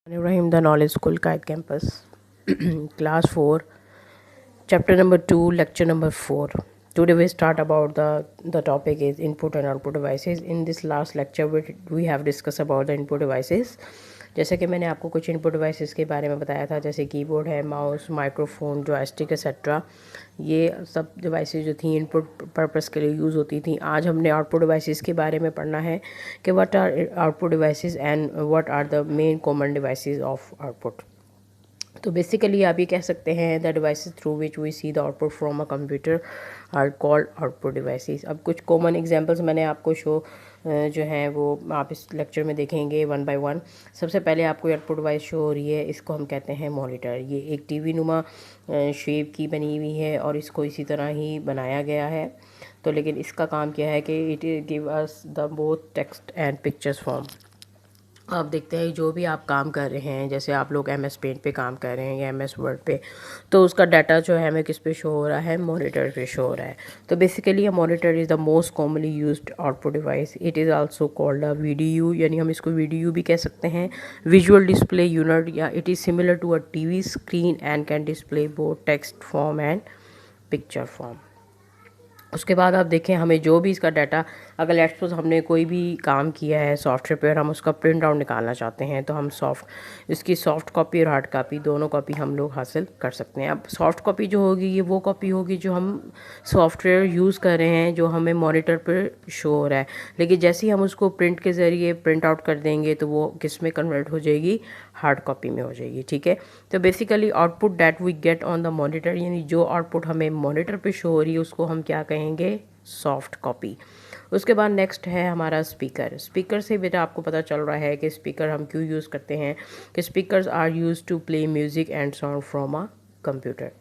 Ibrahim, the Knowledge School, Kite Campus, Class 4, Chapter number 2, Lecture number 4. Today we start about the topic is input and output devices. In this last lecture we have discussed about the input devices. जैसे कि मैंने आपको कुछ input devices के बारे में बताया था, जैसे कीबोर्ड है, माउस, माइक्रोफोन, जॉयस्टिक एक्सेट्रा। ये सब डिवाइसेस जो थी इनपुट पर्पस के लिए यूज़ होती थी। आज हमने आउटपुट डिवाइसेस के बारे में पढ़ना है कि what are output devices and what are the main common devices of output. तो बेसिकली आप ये कह सकते हैं the devices through which we see the output from a computer are called output devices. अब कुछ कॉमन एग्जांपल्स मैंने आपको जो है वो आप इस लेक्चर में देखेंगे वन बाय वन। सबसे पहले आपको आउटपुट डिवाइस शो हो रही है, इसको हम कहते हैं मॉनिटर। ये एक टीवी नुमा शेप की बनी हुई है और इसको इसी तरह ही बनाया गया है। तो लेकिन इसका काम क्या है कि it give us the both text and pictures form. आप देखते हैं जो भी आप काम कर रहे हैं, जैसे आप लोग MS पेंट पे काम कर रहे हैं या MS वर्ड पे, तो उसका डाटा जो है हमें किस पे शो हो रहा है, मॉनिटर पे शो हो रहा है। तो basically a monitor is the most commonly used output device. It is also called a VDU, यानी हम इसको VDU भी कह सकते हैं, विजुअल डिस्प्ले यूनिट, या it is similar to a TV screen and can display both text form and picture form. उसके बाद आप देखें हमें जो भी इसका डाटा, अगर लेट्स सपोज हमने कोई भी काम किया है सॉफ्टवेयर पे और हम उसका प्रिंट आउट निकालना चाहते हैं, तो हम इसकी सॉफ्ट कॉपी और हार्ड कॉपी दोनों कॉपी हम लोग हासिल कर सकते हैं। अब सॉफ्ट कॉपी जो होगी ये वो कॉपी होगी जो हम सॉफ्टवेयर यूज़ कर रहे हैं, जो हमें मॉनिटर पर शो हो रहा है। लेकिन जैसे ही हम उसको प्रिंट के ज़रिए प्रिंट आउट कर देंगे तो वो किस में कन्वर्ट हो जाएगी, हार्ड कॉपी में हो जाएगी। ठीक है, तो basically output that we get on the monitor, यानी जो आउटपुट हमें मॉनिटर पे शो हो रही है उसको हम क्या कहेंगे, सॉफ्ट कॉपी। उसके बाद नेक्स्ट है हमारा स्पीकर। स्पीकर से बेटा आपको पता चल रहा है कि स्पीकर हम क्यों यूज़ करते हैं, कि speakers are use to play music and sound from a computer.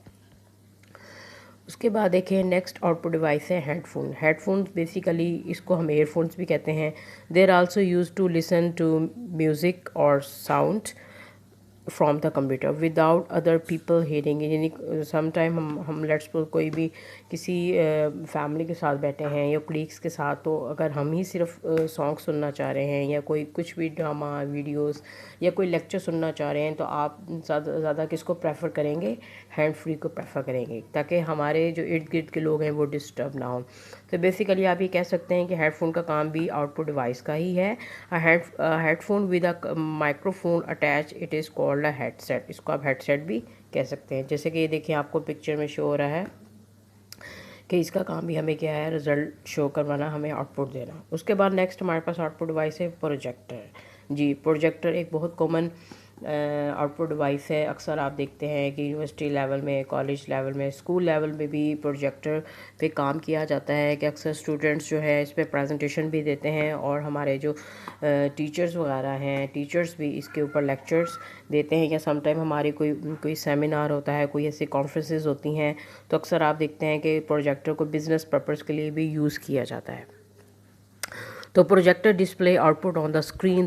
उसके बाद देखें नेक्स्ट आउटपुट डिवाइस है हेडफोन। हेडफोन्स बेसिकली इसको हम ईयरफोन्स भी कहते हैं। They are also use to listen to music और sound from the computer without other people hearing. यानी समटाइम हम लेट्स सपोज कोई भी किसी फैमिली के साथ बैठे हैं या कलीग्स के साथ, तो अगर हम ही सिर्फ सॉन्ग सुनना चाह रहे हैं या कोई कुछ भी ड्रामा वीडियोस या कोई लेक्चर सुनना चाह रहे हैं, तो आप ज़्यादा किसको प्रेफर करेंगे, हैंड फ्री को प्रेफर करेंगे, ताकि हमारे जो इर्द गिर्द के लोग हैं वो डिस्टर्ब ना हो। तो बेसिकली आप ये कह सकते हैं कि हेडफोन का काम भी आउटपुट डिवाइस का ही है। Headphone with a microphone attach, it is called a headset. इसको आप हेडसेट भी कह सकते हैं। जैसे कि ये देखिए आपको पिक्चर में शो हो रहा है कि इसका काम भी हमें क्या है, रिज़ल्ट शो करवाना, हमें आउटपुट देना। उसके बाद नेक्स्ट हमारे पास आउटपुट डिवाइस है प्रोजेक्टर। जी, प्रोजेक्टर एक बहुत कॉमन आउटपुट डिवाइस है। अक्सर आप देखते हैं कि यूनिवर्सिटी लेवल में, कॉलेज लेवल में, स्कूल लेवल में भी प्रोजेक्टर पे काम किया जाता है, कि अक्सर स्टूडेंट्स जो है इस पे प्रेजेंटेशन भी देते हैं और हमारे जो टीचर्स वगैरह हैं, टीचर्स भी इसके ऊपर लेक्चर्स देते हैं, या समटाइम हमारी कोई सेमिनार होता है, कोई ऐसी कॉन्फ्रेंसेस होती हैं, तो अक्सर आप देखते हैं कि प्रोजेक्टर को बिज़नेस पर्पज़ के लिए भी यूज़ किया जाता है। तो projector display output on the screen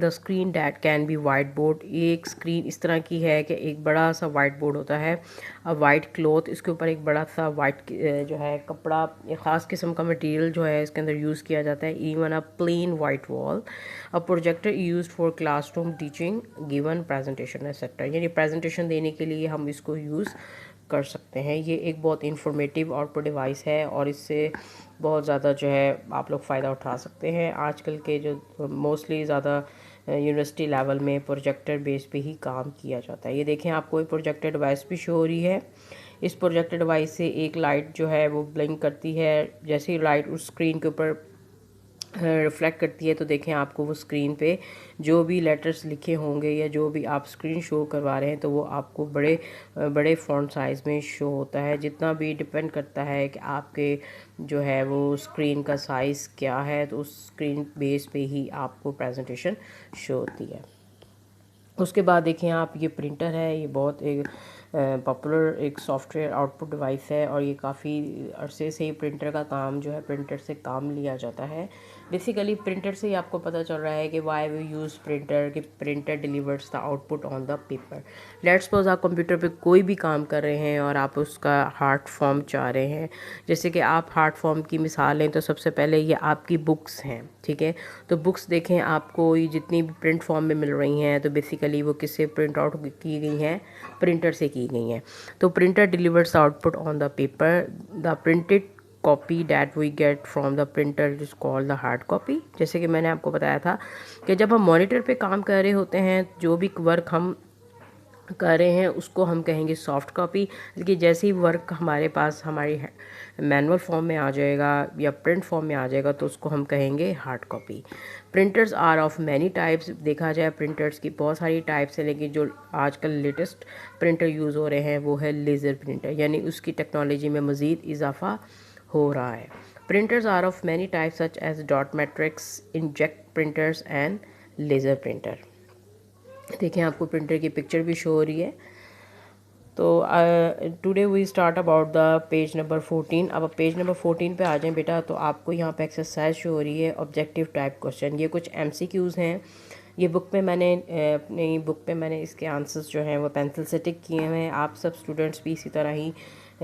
that can be white board. एक स्क्रीन इस तरह की है कि एक बड़ा सा वाइट बोर्ड होता है, वाइट क्लॉथ, इसके ऊपर एक बड़ा सा वाइट जो है कपड़ा, एक ख़ास किस्म का मटेरियल जो है इसके अंदर यूज़ किया जाता है। Even a plain white wall. A projector use for classroom teaching given presentation etcetera, यानी प्रेजेंटेशन देने के लिए हम इसको यूज़ कर सकते हैं। ये एक बहुत इंफॉर्मेटिव आउटपुट डिवाइस है और इससे बहुत ज़्यादा जो है आप लोग फ़ायदा उठा सकते हैं। आजकल के जो मोस्टली ज़्यादा यूनिवर्सिटी लेवल में प्रोजेक्टर बेस पे ही काम किया जाता है। ये देखें आपको एक प्रोजेक्टर डिवाइस भी शो हो रही है। इस प्रोजेक्टर डिवाइस से एक लाइट जो है वो ब्लिंक करती है। जैसे ही लाइट उस स्क्रीन के ऊपर रिफ्लेक्ट करती है, तो देखें आपको वो स्क्रीन पे जो भी लेटर्स लिखे होंगे या जो भी आप स्क्रीन शो करवा रहे हैं, तो वो आपको बड़े बड़े फ़ॉन्ट साइज़ में शो होता है। जितना भी डिपेंड करता है कि आपके जो है वो स्क्रीन का साइज़ क्या है, तो उस स्क्रीन बेस पे ही आपको प्रेजेंटेशन शो होती है। उसके बाद देखें आप, ये प्रिंटर है, ये बहुत एक पॉपुलर एक सॉफ्टवेयर आउटपुट डिवाइस है और ये काफ़ी अरसे से ही प्रिंटर का काम जो है, प्रिंटर से काम लिया जाता है। बेसिकली प्रिंटर से ही आपको पता चल रहा है कि वाई वी यूज़ प्रिंटर, कि printer delivers the output on the paper. Let's suppose आप कंप्यूटर पे कोई भी काम कर रहे हैं और आप उसका हार्ड फॉर्म चाह रहे हैं। जैसे कि आप हार्ड फॉर्म की मिसाल लें तो सबसे पहले ये आपकी बुक्स हैं, ठीक है। तो बुक्स देखें, आपको ये जितनी भी प्रिंट फॉर्म में मिल रही हैं तो बेसिकली वो किससे प्रिंट आउट की गई हैं, प्रिंटर से की गई हैं। तो printer delivers output on the paper, the printed copy that we get from the printer is called the hard copy. जैसे कि मैंने आपको बताया था कि जब हम मॉनिटर पे काम कर रहे होते हैं, जो भी वर्क हम कर रहे हैं उसको हम कहेंगे सॉफ्ट कॉपी। लेकिन जैसे ही वर्क हमारे पास हमारी मैनुअल फॉर्म में आ जाएगा या प्रिंट फॉर्म में आ जाएगा तो उसको हम कहेंगे hard copy. Printers are of many types. देखा जाए प्रिंटर्स की बहुत सारी टाइप्स हैं, लेकिन जो आजकल लेटेस्ट प्रिंटर यूज़ हो रहे हैं वो है लेज़र प्रिंटर, यानी उसकी टेक्नोलॉजी में मज़ीद इजाफा हो रहा है। Printers are of many types such as dot matrix, inkjet printers and laser printer. देखें आपको प्रिंटर की पिक्चर भी शो हो रही है। तो today we start about the page number 14। अब पेज नंबर 14 पे आ जाएं बेटा, तो आपको यहाँ पे एक्सरसाइज शो हो रही है ऑब्जेक्टिव टाइप क्वेश्चन। ये कुछ MCQs हैं। ये बुक पे मैंने अपनी बुक पे मैंने इसके आंसर्स जो हैं वो पेंसिल से टिक किए हुए हैं। आप सब स्टूडेंट्स भी इसी तरह ही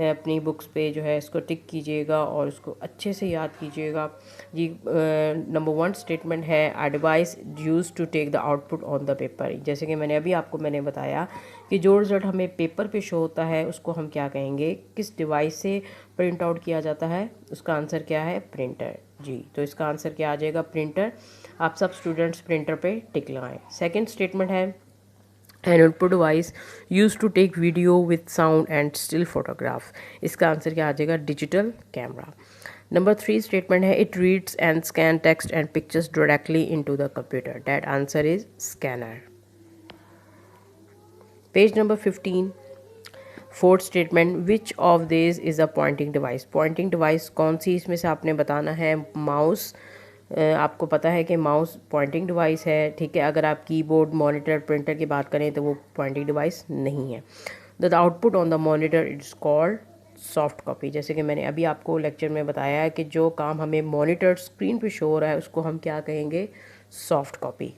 अपनी बुक्स पे जो है इसको टिक कीजिएगा और इसको अच्छे से याद कीजिएगा जी। नंबर 1 स्टेटमेंट है, a device use to take the output on the paper. जैसे कि मैंने अभी बताया कि जो रिजल्ट हमें पेपर पे शो होता है उसको हम क्या कहेंगे, किस डिवाइस से प्रिंट आउट किया जाता है, उसका आंसर क्या है, प्रिंटर जी। तो इसका आंसर क्या आ जाएगा, प्रिंटर। आप सब स्टूडेंट्स प्रिंटर पे टिक लगाएं। सेकंड स्टेटमेंट है, an input device use to take video with sound and still photograph. इसका आंसर क्या आ जाएगा, डिजिटल कैमरा। नंबर 3 स्टेटमेंट है, it reads and scan text and pictures directly into the computer. That answer is scanner. Page number 15 fourth statement, which of this is a pointing device. Pointing device कौन सी इसमें से आपने बताना है। Mouse, आपको पता है कि माउस पॉइंटिंग डिवाइस है, ठीक है। अगर आप कीबोर्ड, मॉनिटर, प्रिंटर की बात करें तो वो पॉइंटिंग डिवाइस नहीं है। The output on the monitor it's called soft copy. जैसे कि मैंने अभी आपको लेक्चर में बताया है कि जो काम हमें मॉनिटर स्क्रीन पे शो हो रहा है उसको हम क्या कहेंगे, सॉफ्ट कॉपी।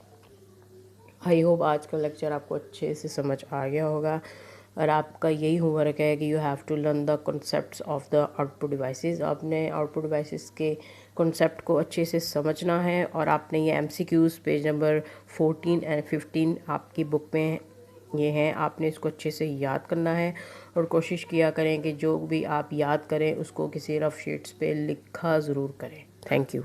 आई होप आज का लेक्चर आपको अच्छे से समझ आ गया होगा और आपका यही होमवर्क है कि you have to learn the concepts of the output devices. आपने आउटपुट डिवाइसेस के कॉन्सेप्ट को अच्छे से समझना है और आपने ये MCQs पेज नंबर 14 एंड 15 आपकी बुक में ये हैं, आपने इसको अच्छे से याद करना है और कोशिश किया करें कि जो भी आप याद करें उसको किसी रफ शीट्स पे लिखा ज़रूर करें। Thank you.